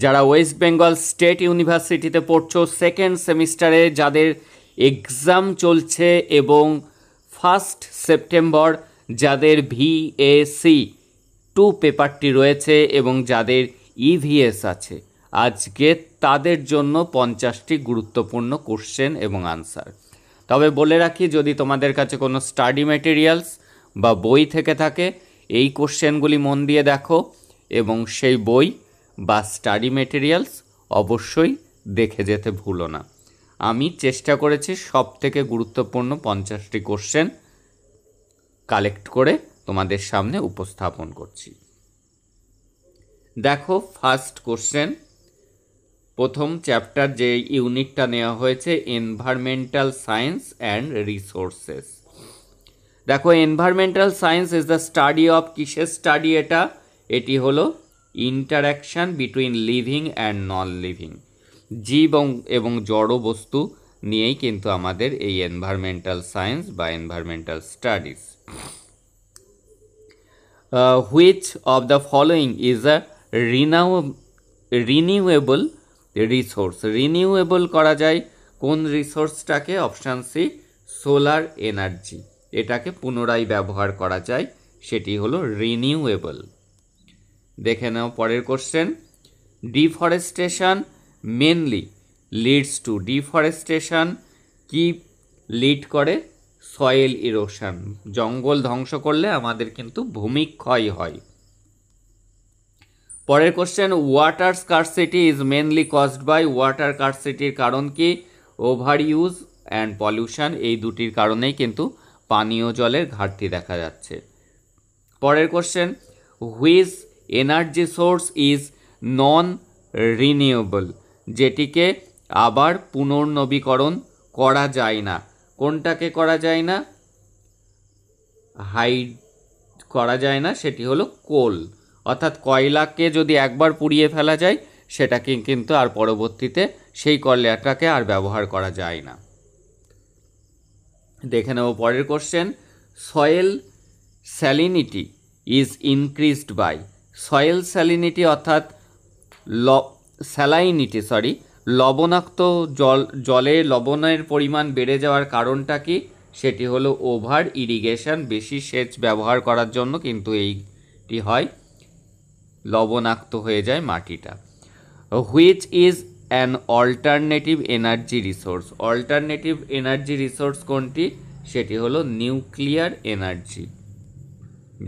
যারা West Bengal state ইউনিভার্সিটিতে পড়ছো সেকেন্ড সেমিস্টারে, যাদের এক্সাম চলছে, এবং 1 সেপ্টেম্বর যাদের VAC 2 পেপারটি রয়েছে এবং যাদের EVS আছে, আজকে তাদের জন্য 50টি গুরুত্বপূর্ণ কোশ্চেন এবং আনসার। তবে বলে রাখি, যদি তোমাদের কাছে কোনো স্টাডি ম্যাটেরিয়ালস বা বই থেকে থাকে, এই কোশ্চেনগুলি মন দিয়ে দেখো এবং সেই বই বা স্টাডি মেটেরিয়ালস অবশ্যই দেখে যেতে ভুলো না। আমি চেষ্টা করেছি সব থেকে গুরুত্বপূর্ণ 50টি কোশ্চেন কালেক্ট করে তোমাদের সামনে উপস্থাপন করছি। দেখো, ফার্স্ট কোশ্চেন, প্রথম চ্যাপ্টার যে ইউনিটটা নেওয়া হয়েছে, এনভায়রনমেন্টাল সায়েন্স অ্যান্ড রিসোর্সেস। দেখো, environmental science is the study of, কিসের স্টাডি এটা? এটি হলো interaction between living and non living, জীব এবং জড় বস্তু নিয়েই কিন্তু আমাদের এই এনভায়রনমেন্টাল সায়েন্স বা environmental studies. Which of the following is a renewable resource? Renewable করা যায় কোন রিসোর্সটাকে? Option C, solar energy. এটাকে পুনরায় ব্যবহার করা যায়, সেটি হলো রিনিউয়েবল। দেখে নাও পরের question, deforestation mainly leads to, deforestation কি লিড করে? Soil erosion. জঙ্গল ধ্বংস করলে আমাদের কিন্তু ভূমিক্ষয় হয়। পরের question, water scarcity is mainly caused by, water স্কারসিটির কারণ কি? ওভার ইউজ অ্যান্ড পলিউশন, এই দুটির কারণেই কিন্তু পানীয় জলের ঘাটতি দেখা যাচ্ছে। পরের question, which energy source is non renewable, যেটিকে আবার পুনর্নবীকরণ করা যায় না? কোনটাকে করা যায় না? করা যায় না, সেটি হলো কোল। অর্থাৎ কয়লাকে যদি একবার পুড়িয়ে ফেলা যায়, সেটাকে কিন্তু আর পরবর্তীতে সেই কয়লাটাকে আর ব্যবহার করা যায় না। দেখে নেব পরের question, soil salinity is increased by, soil salinity অর্থাৎ লবণাক্ত জলে লবণের পরিমাণ বেড়ে যাওয়ার কারণটা কি? সেটি হলো ওভার ইরিগেশন, বেশি সেচ ব্যবহার করার জন্য কিন্তু এইটি হয়, লবণাক্ত হয়ে যায় মাটিটা। Which is an alternative energy resource, alternative energy resource কোনটি? সেটি হলো নিউক্লিয়ার এনার্জি।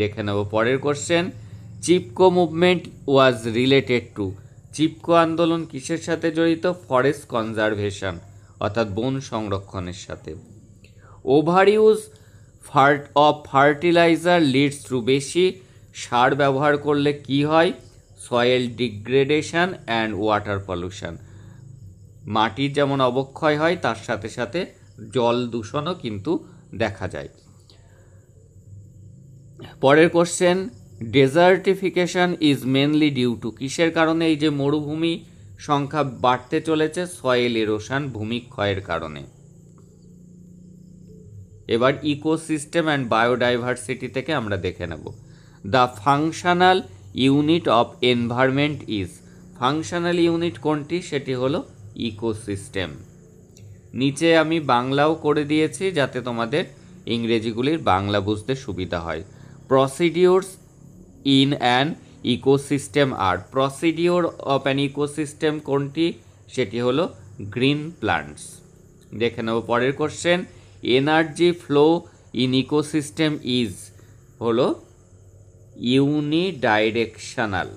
দেখে নেব পরের question, Chipko movement was related to, Chipko আন্দোলন কিসের সাথে জড়িত? ফরেস্ট কনজারভেশন অর্থাৎ বন সংরক্ষণের সাথে। Over use of fertiliser leads to, বেশি সার ব্যবহার করলে কি হয়? Soil degradation and water pollution, মাটির যেমন অবক্ষয় হয় তার সাথে সাথে জল দূষণও কিন্তু দেখা যায়। পরের question, desertification is mainly due to, কিসের কারণে এই যে মরুভূমি সংখ্যা বাড়তে চলেছে? সয়েল ইরোশন, ভূমিক্ষয়ের কারণে। এবার ইকোসিস্টেম অ্যান্ড বায়োডাইভার্সিটি থেকে আমরা দেখে নেব, the functional unit of environment is, functional unit কোনটি? সেটি হলো ইকোসিস্টেম। নিচে আমি বাংলাও করে দিয়েছি যাতে তোমাদের ইংরেজিগুলির বাংলা বুঝতে সুবিধা হয়। প্রসিডিওরস ইন অ্যান ইকোসিস্টেম আর, প্রসিডিওর অফ অ্যান ইকোসিস্টেম কোনটি? সেটি হলো গ্রিন প্লান্টস। দেখে নেব পরের question, energy flow in ecosystem is হলো ইউনিডাইরেকশনাল।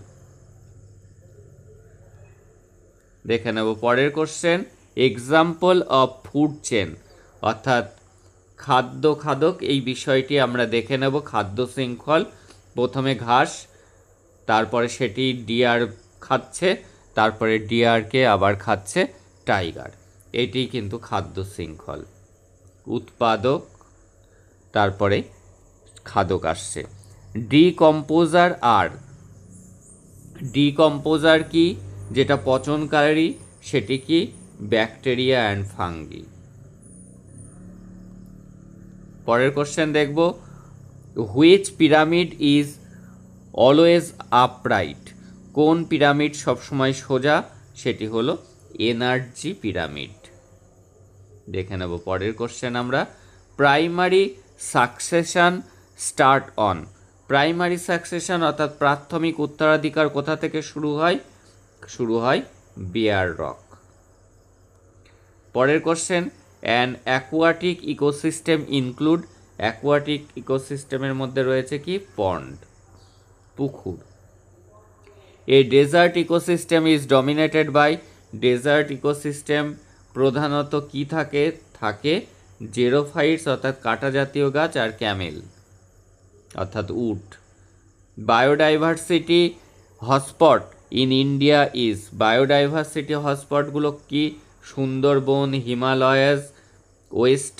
দেখে নেব পরের কোশ্চেন, এক্সাম্পল অফ ফুড চেন অর্থাৎ খাদ্য খাদক, এই বিষয়টি আমরা দেখে নেব। খাদ্য শৃঙ্খল, প্রথমে ঘাস, তারপরে সেটি ডিয়ার খাচ্ছে, তারপরে ডিয়ারকে আবার খাচ্ছে টাইগার, এটি কিন্তু খাদ্য শৃঙ্খল। উৎপাদক, তারপরে খাদক আসছে। ডিকম্পোজার আর, ডিকম্পোজার কি? যেটা পচনকারী, সেটি কি? Bacteria and fungi. পরের কোশ্চেন দেখব, which pyramid is always upright, কোন পিরামিড সবসময় সোজা? সেটি হলো এনার্জি পিরামিড। দেখে নেব পরের কোশ্চেন আমরা। Primary succession start on. Primary succession অর্থাৎ প্রাথমিক উত্তরাধিকার কোথা থেকে শুরু হয়? শুরু হয় বিয়ার রক। পরের question, an aquatic ecosystem include. Aquatic ইকোসিস্টেমের মধ্যে রয়েছে কি? পন্ড, পুকুর। A desert ecosystem is dominated by. Desert ecosystem প্রধানত কি থাকে? থাকে জেরোফাইটস অর্থাৎ কাঁটা জাতীয় গাছ আর ক্যামেল অর্থাৎ উট। Biodiversity hotspot in India is. Biodiversity হটস্পটগুলো কি? সুন্দরবন, হিমালয়াস, ওয়েস্ট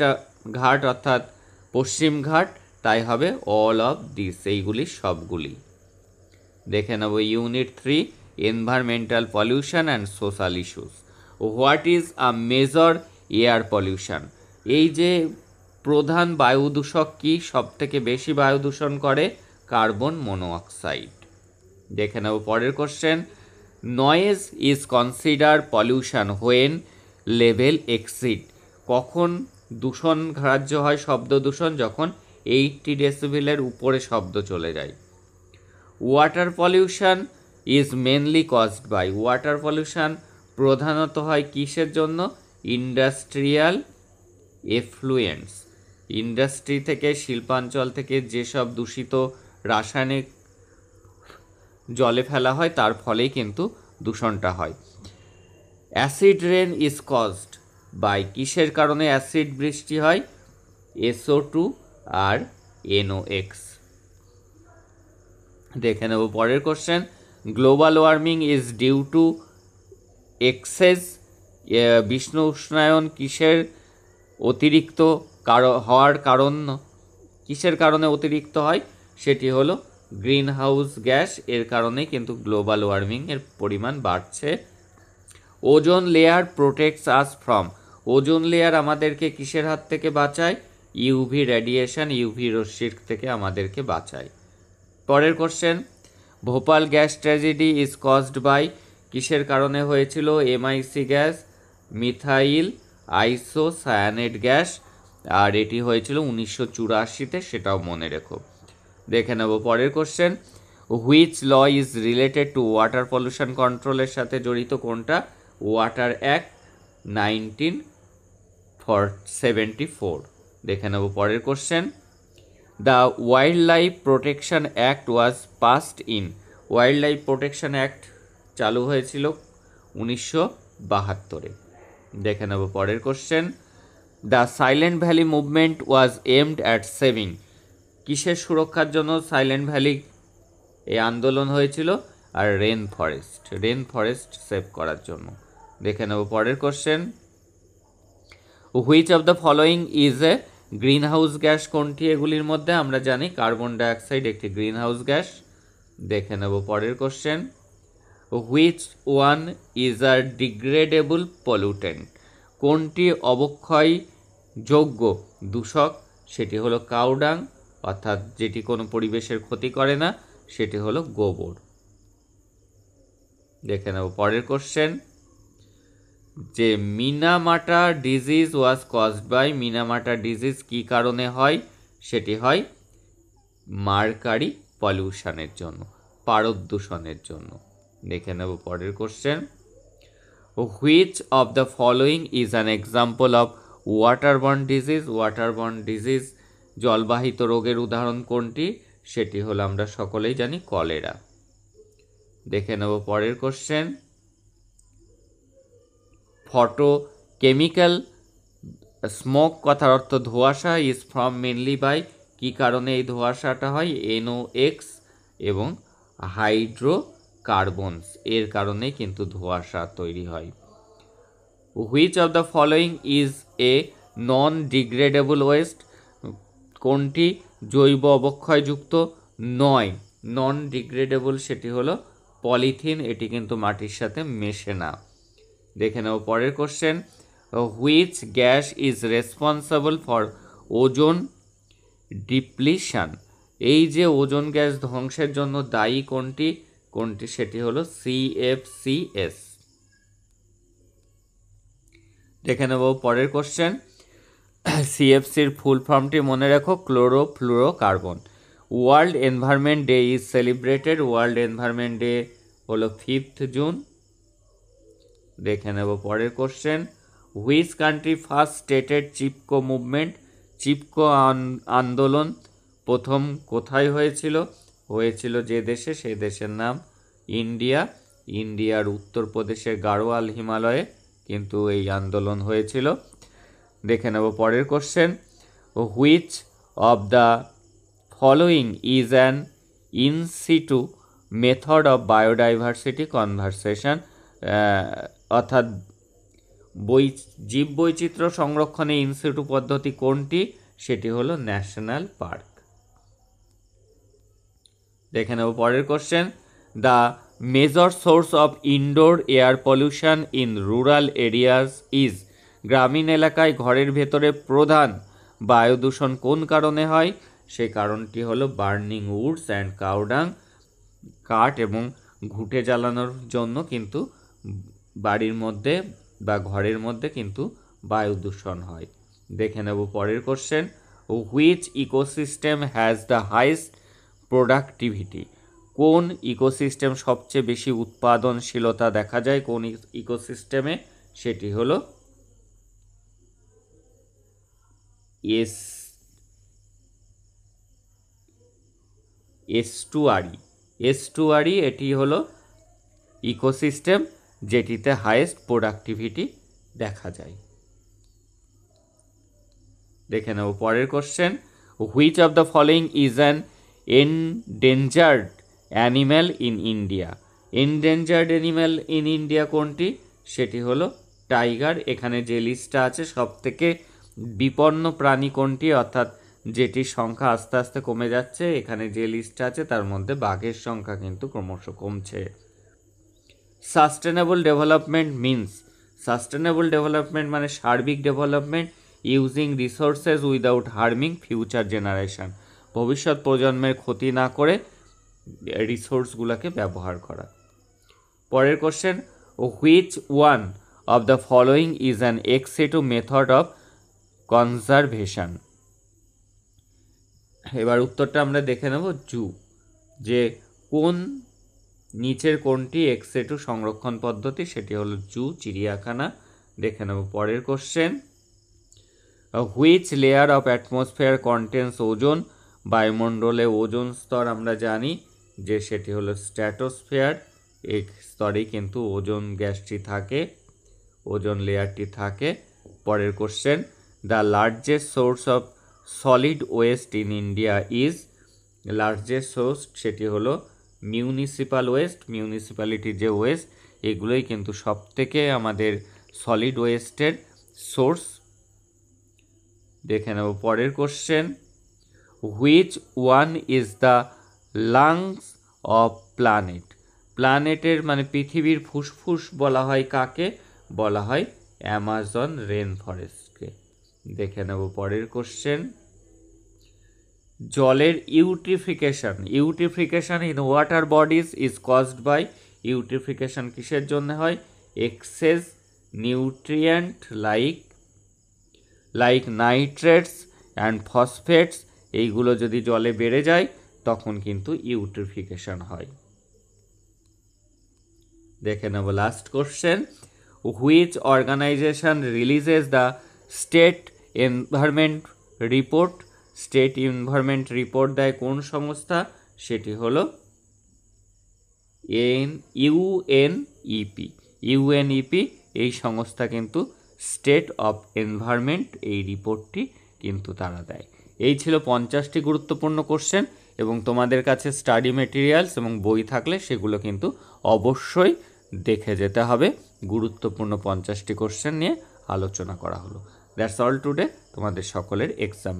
ঘাট অর্থাৎ পশ্চিম ঘাট। তাই হবে অল অফ দিস, এইগুলি সবগুলি। দেখে নেব unit 3, environmental pollution and social issues. What is a major air pollution? এই যে প্রধান বায়ু দূষক কি? সব থেকে বেশি বায়ু দূষণ করে কার্বন মনোঅক্সাইড। দেখে নেব পরের question. Noise is consider pollution when level exceed. কখন দূষণ গ্রাহ্য হয় শব্দ দূষণ? যখন 80 ডেসিবেলের উপরে শব্দ চলে যায়। Water pollution is mainly caused by. Water pollution প্রধানত হয় কিসের জন্য? ইন্ডাস্ট্রিয়াল এফ্লুয়েন্টস। ইন্ডাস্ট্রি থেকে, শিল্পাঞ্চল থেকে যেসব দূষিত রাসায়নিক জলে ফেলা হয় তার ফলেই কিন্তু দূষণটা হয়। Acid rain is caused by. কিসের কারণে অ্যাসিড বৃষ্টি হয়? SO2 আর NOx। দেখে নেব পরের question. Global warming is due to excess. বিশ্ব উষ্ণায়ন কিসের অতিরিক্ত হওয়ার কারণ? কিসের কারণে অতিরিক্ত হয়? সেটি হলো গ্রিন হাউস গ্যাস। এর কারণে কিন্তু গ্লোবাল ওয়ার্মিংয়ের পরিমাণ বাড়ছে। Ozone layer protects us from. Ozone layer আমাদেরকে কিসের হাত থেকে বাঁচায়? ইউভি রেডিয়েশন, ইউভি রশ্মির থেকে আমাদেরকে বাঁচায়। পরের question. Bhopal gas tragedy is caused by. কিসের কারণে হয়েছিল? MIC gas, methyl isocyanate gas, আর এটি হয়েছিল 1984-তে, সেটাও মনে রেখো। দেখে নেব পরের question. Which law is related to water pollution কন্ট্রোলের সাথে জড়িত কোনটা? Water act 1974। দেখে নেব পরের question. The wild life protection act was passed in. Wild life protection act চালু হয়েছিল 1972-এ। দেখে নেব পরের question. The silent valley movement was aimed at saving. কিসের সুরক্ষার জন্য সাইলেন্ট ভ্যালি এই আন্দোলন হয়েছিল? আর রেন ফরেস্ট সেভ করার জন্য। দেখে নেব পরের question. Which of the following is a green house gas? কোনটি এগুলির মধ্যে? আমরা জানি কার্বন ডাইঅক্সাইড একটি গ্রিন হাউস গ্যাস। দেখে নেব পরের question. Which one is a degradable pollutant? কোনটি অবক্ষয়যোগ্য দূষক? সেটি হলো কাউডাং, অর্থাৎ যেটি কোনো পরিবেশের ক্ষতি করে না, সেটি হলো গোবর। দেখে নেব পরের কোশ্চেন। যে Minamata disease was caused by. Minamata disease কি কারণে হয়? সেটি হয় মার্কারি পলিউশনের জন্য, পারদ দূষণের জন্য। দেখে নেব পরের question. Which of the following is an example of waterborne disease? Waterborne disease জলবাহিত রোগের উদাহরণ কোনটি? সেটি হলো আমরা সকলেই জানি কলেরা। দেখে নেব পরের কোশ্চেন। ফটোকেমিক্যাল স্মোক কথার অর্থ ধোঁয়াশা ইজ ফ্রম মেনলি বাই। কী কারণে এই ধোঁয়াশাটা হয়? NOx এবং হাইড্রোকার্বনস, এর কারণেই কিন্তু ধোঁয়াশা তৈরি হয়। Which of the following is a non degradable West? কোনটি জৈব অবক্ষয়যুক্ত নয়? নন ডিগ্রেডেবল সেটি হলো পলিথিন, এটি কিন্তু মাটির সাথে মেশে না। দেখে নেব পরের question. Which gas is responsible for ozone depletion? এই যে ওজোন গ্যাস ধ্বংসের জন্য দায়ী কোনটি? কোনটি? সেটি হলো CFCS। দেখে নেব পরের কোশ্চেন। CFCর ফুল ফর্মটি মনে রাখো, chlorofluorocarbon. World environment day is celebrated. World environment day হলো 5th জুন। দেখে নেব পরের question. Which country first stated Chipko movement? Chipko আন্দোলন প্রথম কোথায় হয়েছিল? হয়েছিল যে দেশে, সেই দেশের নাম ইন্ডিয়া। ইন্ডিয়ার উত্তরপ্রদেশের গাড়োয়াল হিমালয়ে কিন্তু এই আন্দোলন হয়েছিল। দেখে নেব পরের question. Which of the following is an in situ method of biodiversity conservation? অর্থাৎ জীববৈচিত্র্য সংরক্ষণে ইনসিটু পদ্ধতি কোনটি? সেটি হলো ন্যাশনাল পার্ক। দেখে নেব পরের question. The major source of indoor air pollution in rural areas is? গ্রামীণ এলাকায় ঘরের ভেতরে প্রধান বায়ু দূষণ কোন কারণে হয়? সেই কারণটি হলো বার্নিং উডস অ্যান্ড কাউডাং। কাঠ এবং ঘুঁটে জ্বালানোর জন্য কিন্তু বাড়ির মধ্যে বা ঘরের মধ্যে কিন্তু বায়ু দূষণ হয়। দেখে নেব পরের question. Which ecosystem has the highest productivity? কোন ইকোসিস্টেম সবচেয়ে বেশি উৎপাদনশীলতা দেখা যায় কোন ইকোসিস্টেমে? সেটি হলো এস্টুয়ারি। এটি হলো ইকোসিস্টেম যেটিতে হাইয়েস্ট প্রোডাক্টিভিটি দেখা যায়। দেখে নেব পরের question. Which of the following is an endangered animal in India? Endangered animal in India কোনটি? সেটি হলো টাইগার। এখানে যে লিস্টটা আছে সব থেকে বিপন্ন প্রাণী কোনটি, অর্থাৎ যেটির সংখ্যা আস্তে আস্তে কমে যাচ্ছে, এখানে যে লিস্টটা আছে তার মধ্যে বাঘের সংখ্যা কিন্তু ক্রমশ কমছে। Sustainable development means? Sustainable development মানে সার্বিক development using resources without harming future generation. ভবিষ্যৎ প্রজন্মের ক্ষতি না করে রিসোর্সগুলোকে ব্যবহার করা। পরের question. Which one of the following is an ex situ method of conservation? এবার উত্তরটা আমরা দেখে নেব যে কোন নিচের কোনটি এক্সিটু সংরক্ষণ পদ্ধতি? সেটি হলো চিড়িয়াখানা। দেখে নেব পরের question. Which layer of atmosphere contains ozone? বায়ুমণ্ডলে ওজোন স্তর আমরা জানি যে সেটি হলো স্ট্র্যাটোস্ফিয়ার। এই স্তরেই কিন্তু ওজোন গ্যাসটি থাকে, ওজোন লেয়ারটি থাকে। পরের question. The largest source of solid waste in India is? Largest source সেটি হলো মিউনিসিপ্যাল ওয়েস্ট। মিউনিসিপ্যালিটির যে ওয়েস্ট, এগুলোই কিন্তু সব থেকে আমাদের সলিড ওয়েস্টের সোর্স। দেখে নেব পরের question. Which one is the lungs of planet? প্ল্যানেটের মানে পৃথিবীর ফুসফুস বলা হয় কাকে? বলা হয় অ্যামাজন রেন ফরেস্টকে। দেখে নেব পরের কোশ্চেন। জলের eutrophication in water bodies is caused by? Eutrophication কিসের জন্য হয়? Excess nutrient like nitrates and phosphates, এইগুলো যদি জলে বেড়ে যায় তখন কিন্তু ইউট্রিফিকেশন হয়। দেখে নেব last question. Which organization releases the state environment report? State environment report দেয় কোন সংস্থা? সেটি হলো ইউএনইপি। এই সংস্থা কিন্তু স্টেট অফ এনভায়রনমেন্ট এই রিপোর্টটি কিন্তু তারা দেয়। এই ছিল 50টি গুরুত্বপূর্ণ কোশ্চেন, এবং তোমাদের কাছে স্টাডি মেটেরিয়ালস এবং বই থাকলে সেগুলো কিন্তু অবশ্যই দেখে যেতে হবে। গুরুত্বপূর্ণ 50টি কোশ্চেন নিয়ে আলোচনা করা হলো। That's all today. তোমাদের সকলের এক্সাম